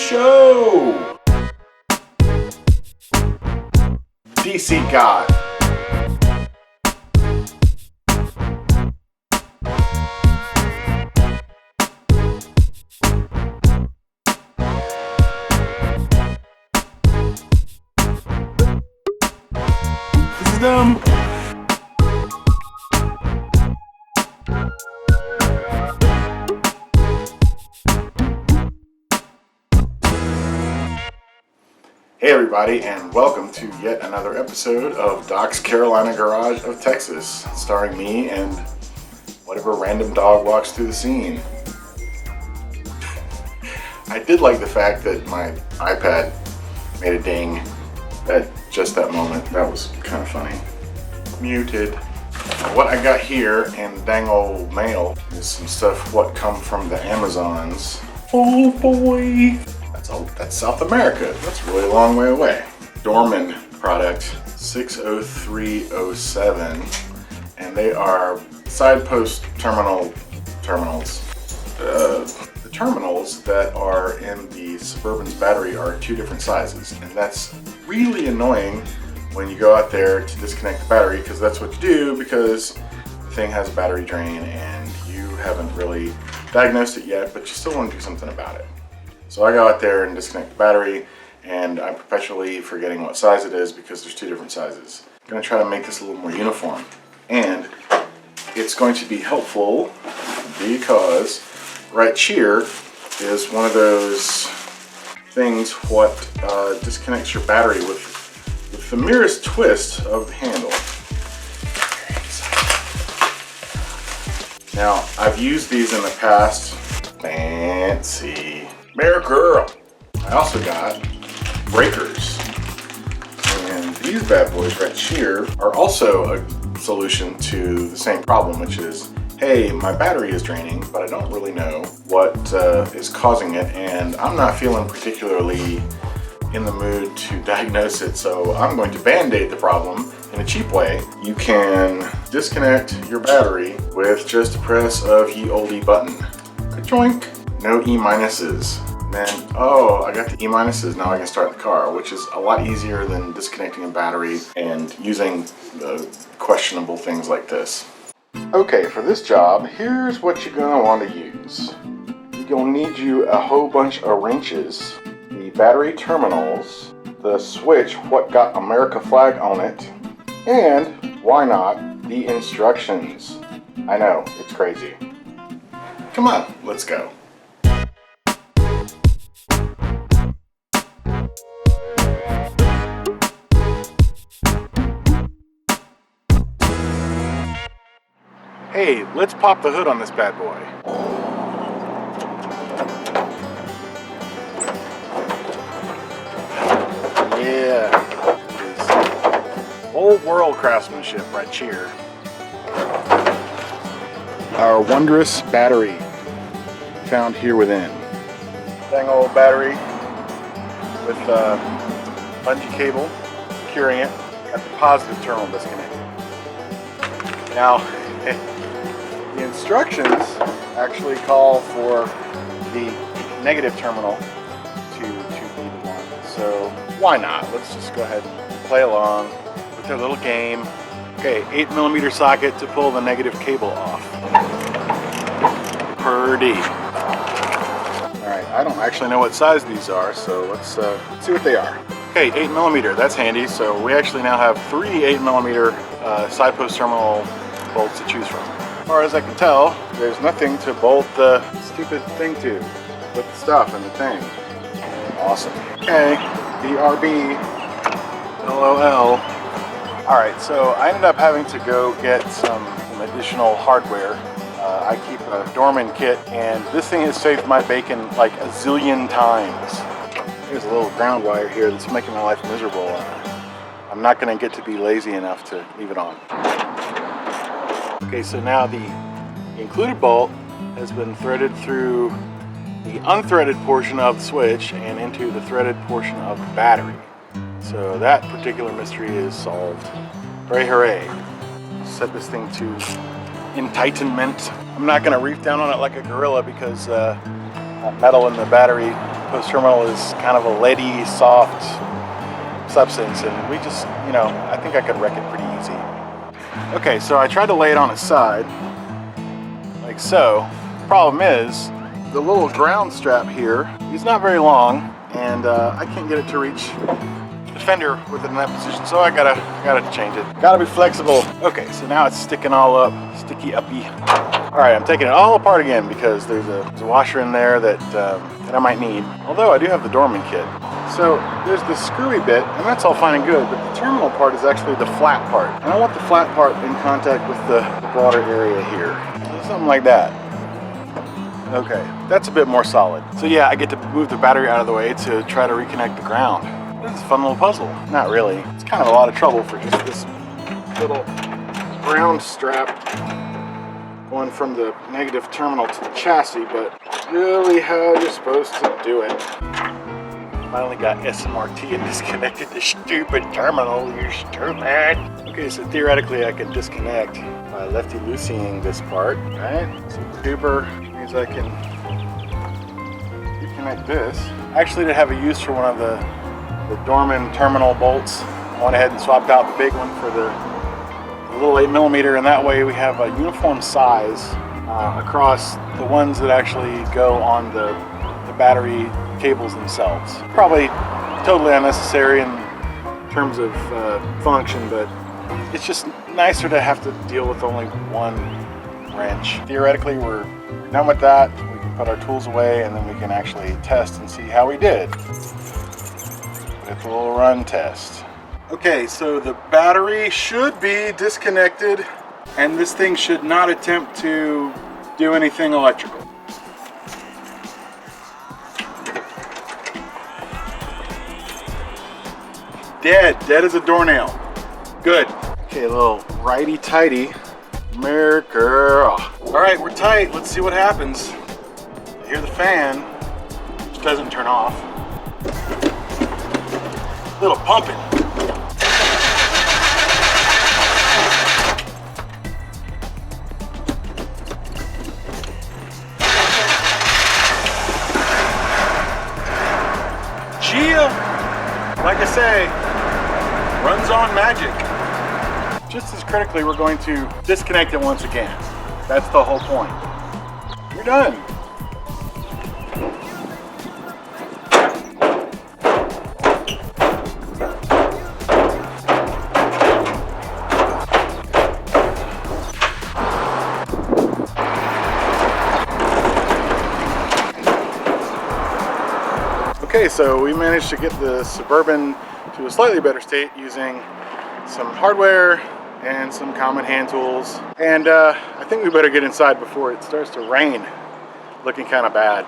show! DC God. This is dumb. Hey everybody, and welcome to yet another episode of Doc's Carolina Garage of Texas, starring me and whatever random dog walks through the scene. I did like the fact that my iPad made a ding at just that moment. That was kind of funny. Muted. What I got here in dang old mail is some stuff what come from the Amazons. Oh boy! That's South America. That's a really long way away. Dorman product 60307, and they are side post terminals. The terminals that are in the Suburban's battery are two different sizes, and that's really annoying when you go out there to disconnect the battery, because that's what you do, because the thing has a battery drain and you haven't really diagnosed it yet, but you still want to do something about it. So I go out there and disconnect the battery, and I'm perpetually forgetting what size it is because there's two different sizes. I'm going to try to make this a little more uniform, and it's going to be helpful because right here is one of those things what disconnects your battery with the merest twist of the handle. Now, I've used these in the past. Fancy. Mayor girl. I also got breakers, and these bad boys right here are also a solution to the same problem, which is, hey, my battery is draining, but I don't really know what is causing it, and I'm not feeling particularly in the mood to diagnose it, so I'm going to band-aid the problem in a cheap way. You can disconnect your battery with just a press of ye olde button. Ka-choink! No E minuses. And then, oh, I got the E minuses, now I can start the car, which is a lot easier than disconnecting a battery and using questionable things like this. Okay, for this job, here's what you're gonna want to use. You're gonna need you a whole bunch of wrenches, the battery terminals, the switch what got America flag on it, and, why not, the instructions. I know, it's crazy. Come on, let's go. Hey, let's pop the hood on this bad boy. Yeah, it's old world craftsmanship right here. Our wondrous battery found here within. Dang old battery with a bungee cable securing it at the positive terminal disconnected. Now, the instructions actually call for the negative terminal to be the one. So why not? Let's just go ahead and play along with our little game. Okay, 8mm socket to pull the negative cable off. Purdy. Alright, I don't actually know what size these are, so let's see what they are. Okay, 8mm, that's handy. So we actually now have three 8mm side post terminal bolts to choose from. As far as I can tell, there's nothing to bolt the stupid thing to with the stuff and the thing. Awesome. Okay, BRB, LOL. Alright, so I ended up having to go get some additional hardware. I keep a Dorman kit, and this thing has saved my bacon like a zillion times. There's a little ground wire here that's making my life miserable. I'm not going to get to be lazy enough to leave it on. Okay, so now the included bolt has been threaded through the unthreaded portion of the switch and into the threaded portion of the battery. So that particular mystery is solved. Hooray, hooray. Set this thing to enlightenment. I'm not going to reef down on it like a gorilla because that metal in the battery outpost terminal is kind of a leady, soft substance, and we just, you know, I think I could wreck it pretty easy. Okay, so I tried to lay it on its side, like so. Problem is, the little ground strap here is not very long, and I can't get it to reach the fender with it in that position, so I gotta change it. Gotta be flexible. Okay, so now it's sticking all up, sticky uppy. All right, I'm taking it all apart again because there's a washer in there that I might need. Although I do have the Dorman kit. So there's the screwy bit, and that's all fine and good, but the terminal part is actually the flat part. And I want the flat part in contact with the broader area here. So something like that. Okay, that's a bit more solid. So yeah, I get to move the battery out of the way to try to reconnect the ground. This is a fun little puzzle. Not really. It's kind of a lot of trouble for just this little ground strap going from the negative terminal to the chassis, but really how you're supposed to do it. Finally got SMRT and disconnected the stupid terminal, you stupid. Okay, so theoretically I can disconnect by lefty-looseying this part, right? Super duper means I can reconnect this. Actually, to have a use for one of the Dorman terminal bolts, I went ahead and swapped out the big one for the little 8mm, and that way we have a uniform size across the ones that actually go on the battery cables themselves. Probably totally unnecessary in terms of function, but it's just nicer to have to deal with only one wrench. Theoretically, we're done with that. We can put our tools away, and then we can actually test and see how we did with a little run test. Okay, so the battery should be disconnected, and this thing should not attempt to do anything electrical. Dead as a doornail. Good. Okay, a little righty-tighty. Girl. All right, we're tight. Let's see what happens. I hear the fan, which doesn't turn off. A little pumping. Gia, like I say, runs on magic. Just as critically, we're going to disconnect it once again. That's the whole point. You're done. Okay, so we managed to get the Suburban to a slightly better state using some hardware and some common hand tools. And I think we better get inside before it starts to rain. Looking kind of bad.